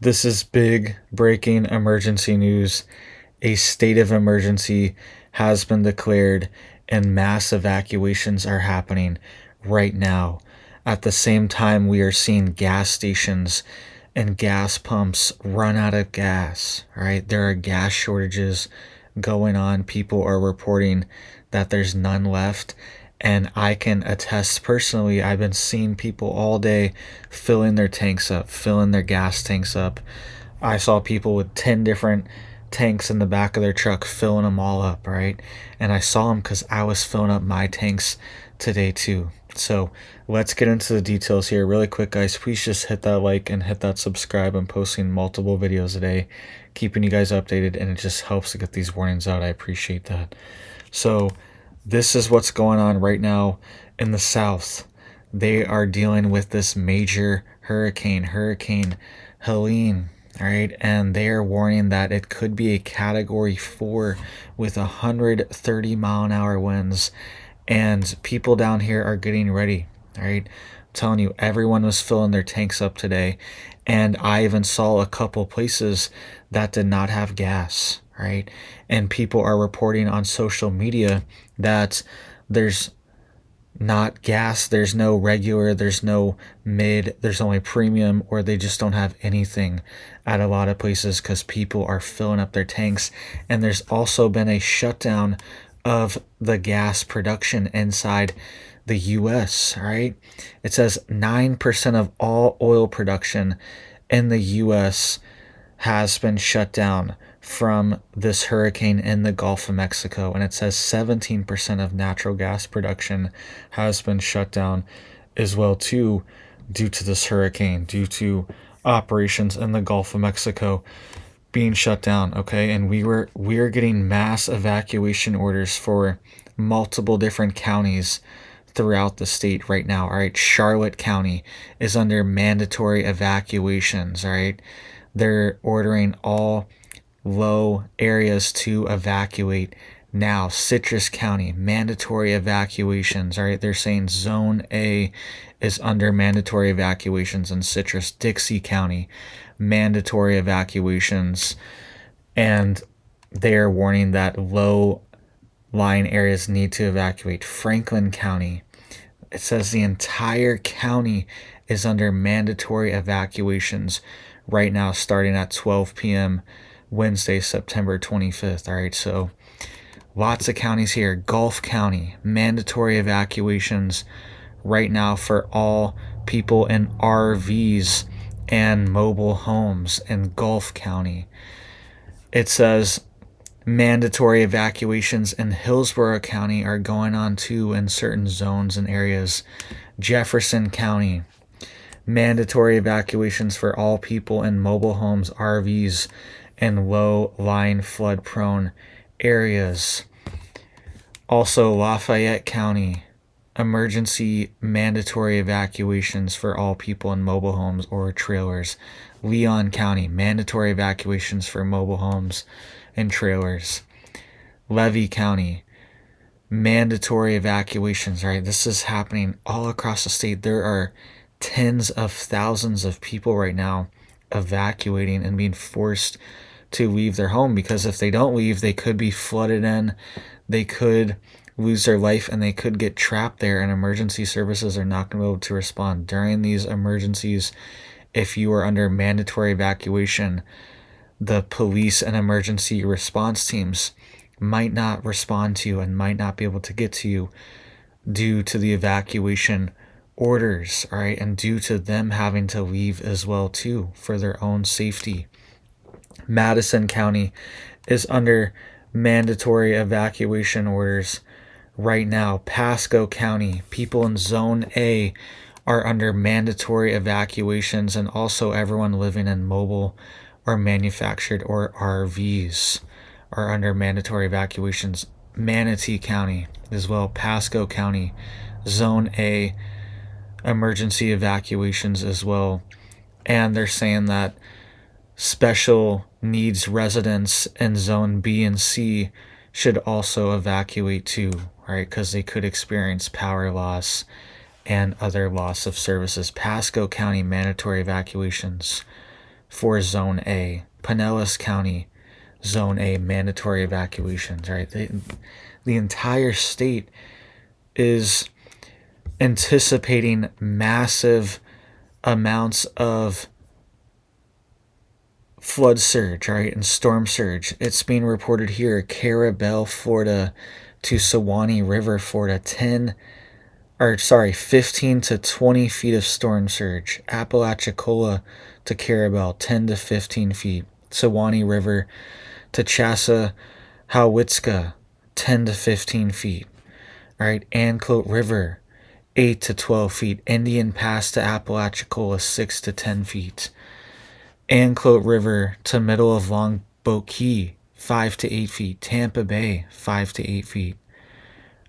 This is big breaking emergency news. A state of emergency has been declared and mass evacuations are happening right now. At the same time, we are seeing gas stations and gas pumps run out of gas, right? There are gas shortages going on. People are reporting that there's none left. And I can attest personally, I've been seeing people all day filling their tanks up, filling their gas tanks up. I saw people with 10 different tanks in the back of their truck filling them all up, right? And I saw them because I was filling up my tanks today too. So let's get into the details here really quick, guys. Please just hit that like and hit that subscribe. I'm posting multiple videos a day, keeping you guys updated, and it just helps to get these warnings out. I appreciate that. So this is what's going on right now in the South. They are dealing with this major Hurricane Helene, all right, and they are warning that it could be a Category 4 with 130-mile-an-hour winds, and people down here are getting ready, all right? I'm telling you, everyone was filling their tanks up today, and I even saw a couple places that did not have gas, right? And people are reporting on social media that there's not gas, there's no regular, there's no mid, there's only premium, or they just don't have anything at a lot of places because people are filling up their tanks. And there's also been a shutdown of the gas production inside the US, right? It says 9% of all oil production in the US has been shut down from this hurricane in the Gulf of Mexico, and it says 17% of natural gas production has been shut down as well too, due to this hurricane, due to operations in the Gulf of Mexico being shut down. Okay, and we are getting mass evacuation orders for multiple different counties throughout the state right now. All right, Charlotte County is under mandatory evacuations. All right, they're ordering all low areas to evacuate now. Citrus County, mandatory evacuations. All right, they're saying Zone A is under mandatory evacuations in Citrus. Dixie County, mandatory evacuations. And they are warning that low lying areas need to evacuate. Franklin County, it says the entire county is under mandatory evacuations right now, starting at 12 p.m. Wednesday, September 25th. All right, so lots of counties here. Gulf County, mandatory evacuations right now for all people in RVs and mobile homes in Gulf County. It says mandatory evacuations in Hillsborough County are going on too in certain zones and areas. Jefferson County, mandatory evacuations for all people in mobile homes, RVs, and low-lying flood-prone areas. Also, Lafayette County, emergency mandatory evacuations for all people in mobile homes or trailers. Leon County, mandatory evacuations for mobile homes and trailers. Levy County, mandatory evacuations, right? This is happening all across the state. There are tens of thousands of people right now evacuating and being forced to leave their home, because if they don't leave, they could be flooded in, they could lose their life, and they could get trapped there, and emergency services are not going to be able to respond during these emergencies. If you are under mandatory evacuation, the police and emergency response teams might not respond to you and might not be able to get to you due to the evacuation orders, all right, and due to them having to leave as well too for their own safety. Madison County is under mandatory evacuation orders right now. Pasco County, people in Zone A are under mandatory evacuations, and also everyone living in mobile or manufactured or RVs are under mandatory evacuations. Manatee County as well, Pasco County, Zone A, emergency evacuations as well. And they're saying that special needs residents in Zone B and C should also evacuate too, right? Because they could experience power loss and other loss of services. Pasco County, mandatory evacuations. for Zone A. Pinellas County, Zone A, mandatory evacuations, right? The entire state is anticipating massive amounts of flood surge, right, and storm surge. It's being reported here, Carabel, Florida to Suwannee River, Florida, 15 to 20 feet of storm surge. Apalachicola to Carabel, 10 to 15 feet. Suwannee River to Chassahowitzka, 10 to 15 feet. All right, Anclote River, 8 to 12 feet. Indian Pass to Apalachicola, 6 to 10 feet. Anclote River to middle of Longboat Key, 5 to 8 feet. Tampa Bay, 5 to 8 feet.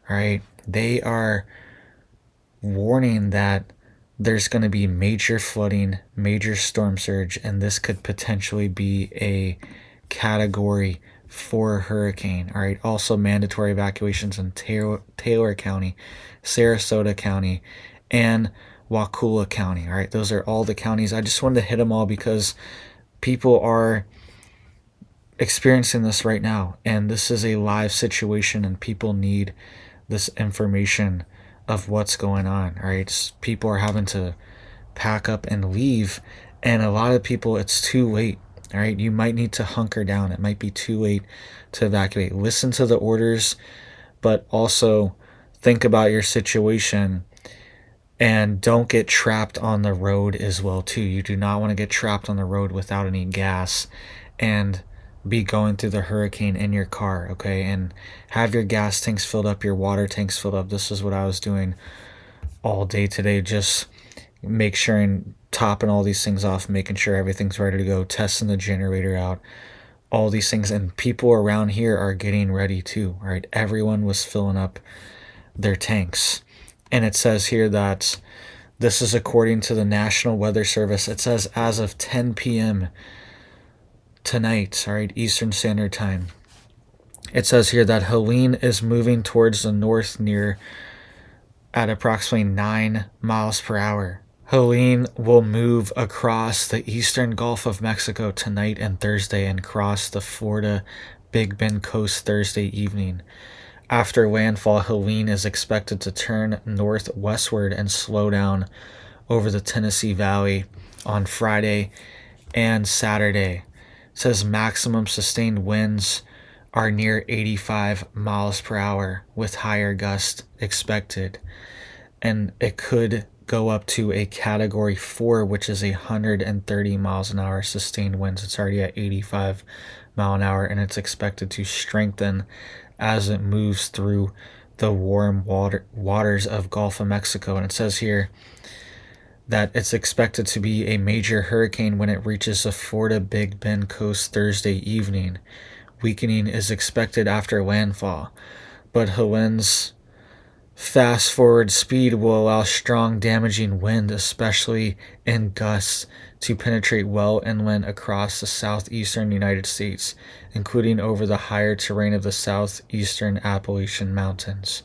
All right, they are warning that there's going to be major flooding, major storm surge, and this could potentially be a Category 4 hurricane. All right, also mandatory evacuations in Taylor County, Sarasota County, and Wakulla County. All right, those are all the counties. I just wanted to hit them all because people are experiencing this right now, and this is a live situation, and people need this information of what's going on. All right, people are having to pack up and leave, and a lot of people, it's too late. All right, you might need to hunker down. It might be too late to evacuate. Listen to the orders, but also think about your situation, and don't get trapped on the road as well too. You do not want to get trapped on the road without any gas and be going through the hurricane in your car, okay? And have your gas tanks filled up, your water tanks filled up. This is what I was doing all day today. Just make sure and topping all these things off, making sure everything's ready to go, testing the generator out, all these things. And people around here are getting ready too, right? Everyone was filling up their tanks. And it says here that this is according to the National Weather Service. It says as of 10 p.m. tonight, all right, Eastern Standard Time, it says here that Helene is moving towards the north at approximately 9 miles per hour. Helene will move across the eastern Gulf of Mexico tonight and Thursday and cross the Florida Big Bend coast Thursday evening. After landfall, Helene is expected to turn northwestward and slow down over the Tennessee Valley on Friday and Saturday. It says maximum sustained winds are near 85 miles per hour with higher gusts expected. And it could go up to a Category 4, which is 130 miles an hour sustained winds. It's already at 85 mile an hour, and it's expected to strengthen as it moves through the warm waters of Gulf of Mexico. And it says here that it's expected to be a major hurricane when it reaches the Florida Big Bend coast Thursday evening. Weakening is expected after landfall, but Helene's fast forward speed will allow strong damaging wind, especially in gusts, to penetrate well inland across the southeastern United States, including over the higher terrain of the southeastern Appalachian Mountains.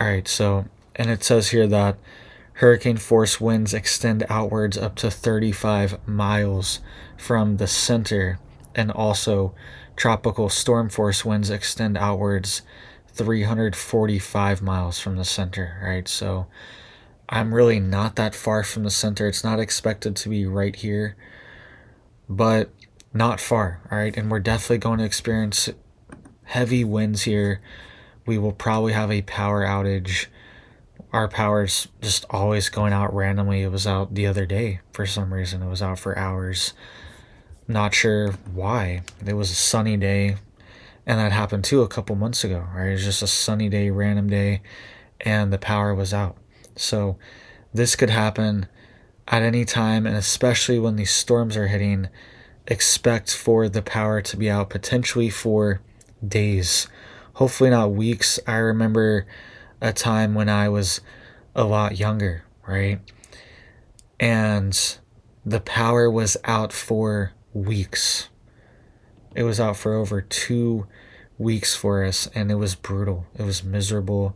All right, so, and it says here that hurricane force winds extend outwards up to 35 miles from the center, and also tropical storm force winds extend outwards 345 miles from the center, right? So I'm really not that far from the center. It's not expected to be right here, but not far, all right? And we're definitely going to experience heavy winds here. We will probably have a power outage. Our power's just always going out randomly. It was out the other day for some reason. It was out for hours. Not sure why. It was a sunny day, and that happened too a couple months ago, right? It was just a sunny day, random day, and the power was out. So this could happen at any time, and especially when these storms are hitting, expect for the power to be out potentially for days, hopefully not weeks. I remember a time when I was a lot younger, right? And the power was out for weeks. It was out for over 2 weeks for us, and it was brutal. It was miserable,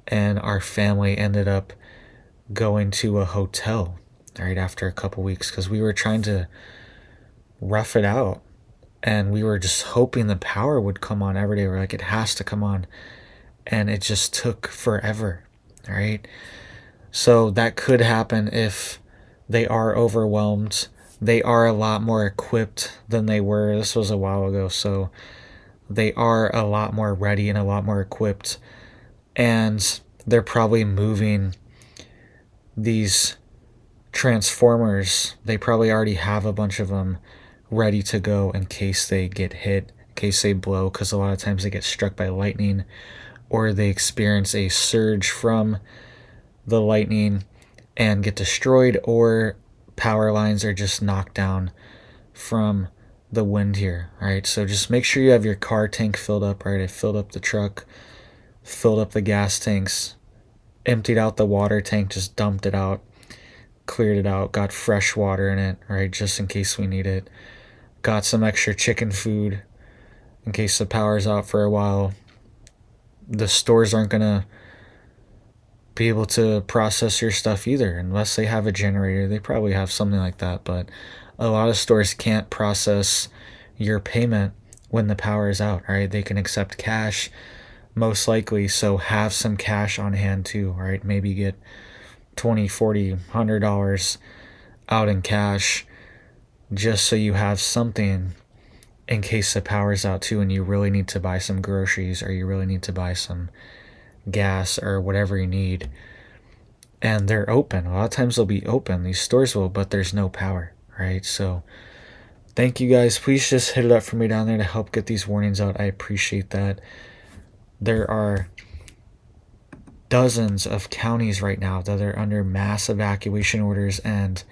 and our family ended up going to a hotel right after a couple weeks because we were trying to rough it out. And we were just hoping the power would come on every day. We're like, it has to come on. And it just took forever. All right. So that could happen if they are overwhelmed. They are a lot more equipped than they were. This was a while ago. So they are a lot more ready and a lot more equipped. And they're probably moving these transformers. They probably already have a bunch of them ready to go in case they get hit, in case they blow, because a lot of times they get struck by lightning or they experience a surge from the lightning and get destroyed, or power lines are just knocked down from the wind here. All right, so just make sure you have your car tank filled up. Right, I filled up the truck, filled up the gas tanks, emptied out the water tank, just dumped it out, cleared it out, got fresh water in it, right, just in case we need it. Got some extra chicken food in case the power's out for a while. The stores aren't gonna be able to process your stuff either unless they have a generator. They probably have something like that, but a lot of stores can't process your payment when the power is out. Right, they can accept cash most likely, so have some cash on hand too. Right, maybe get 20, 40, $100 out in cash just so you have something in case the power's out too and you really need to buy some groceries or you really need to buy some gas or whatever you need. And they're open. A lot of times they'll be open, these stores will, but there's no power, right? So thank you guys. Please just hit it up for me down there to help get these warnings out. I appreciate that. There are dozens of counties right now that are under mass evacuation orders, and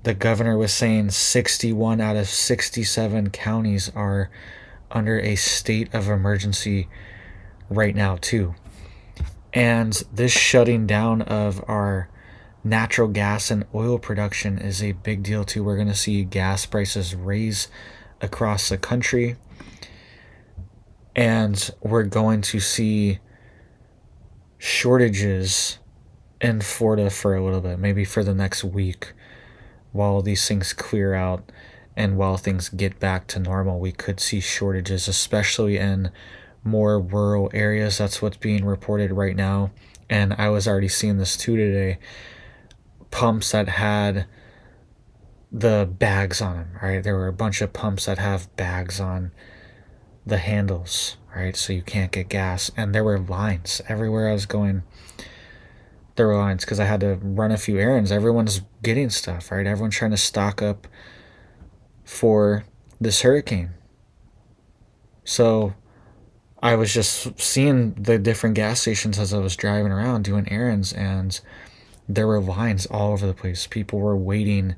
the governor was saying 61 out of 67 counties are under a state of emergency right now too. And this shutting down of our natural gas and oil production is a big deal too. We're going to see gas prices raise across the country, and we're going to see shortages in Florida for a little bit, maybe for the next week, while these things clear out and while things get back to normal. We could see shortages, especially in more rural areas. That's what's being reported right now. And I was already seeing this too today. Pumps that had the bags on them, right? There were a bunch of pumps that have bags on the handles, right? So you can't get gas. And there were lines everywhere I was going. There were lines because I had to run a few errands. Everyone's getting stuff, right? Everyone's trying to stock up for this hurricane. So I was just seeing the different gas stations as I was driving around doing errands, and there were lines all over the place. People were waiting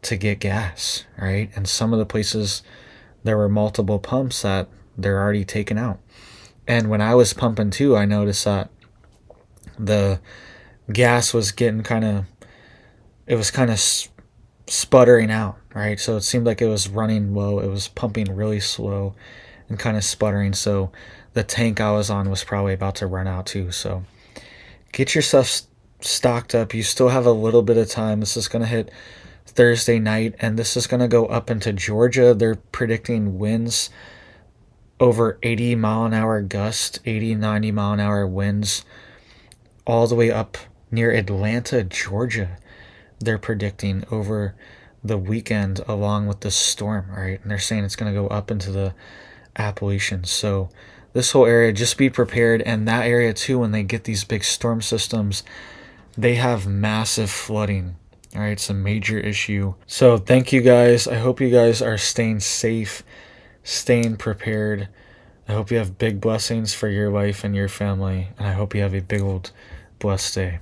to get gas, right? And some of the places, there were multiple pumps that they're already taken out. And when I was pumping too, I noticed that the gas was getting it was kind of sputtering out, right? So it seemed like it was running low. It was pumping really slow and kind of sputtering. So the tank I was on was probably about to run out too. So get yourself stocked up. You still have a little bit of time. This is going to hit Thursday night, and this is going to go up into Georgia. They're predicting winds over 80 mile an hour gust, 80, 90 mile an hour winds, all the way up near Atlanta, Georgia. They're predicting over the weekend along with the storm, right? And they're saying it's going to go up into the Appalachians. So this whole area, just be prepared. And that area too, when they get these big storm systems, they have massive flooding. All right, it's a major issue. So thank you guys. I hope you guys are staying safe, staying prepared. I hope you have big blessings for your life and your family, and I hope you have a big old blessed day.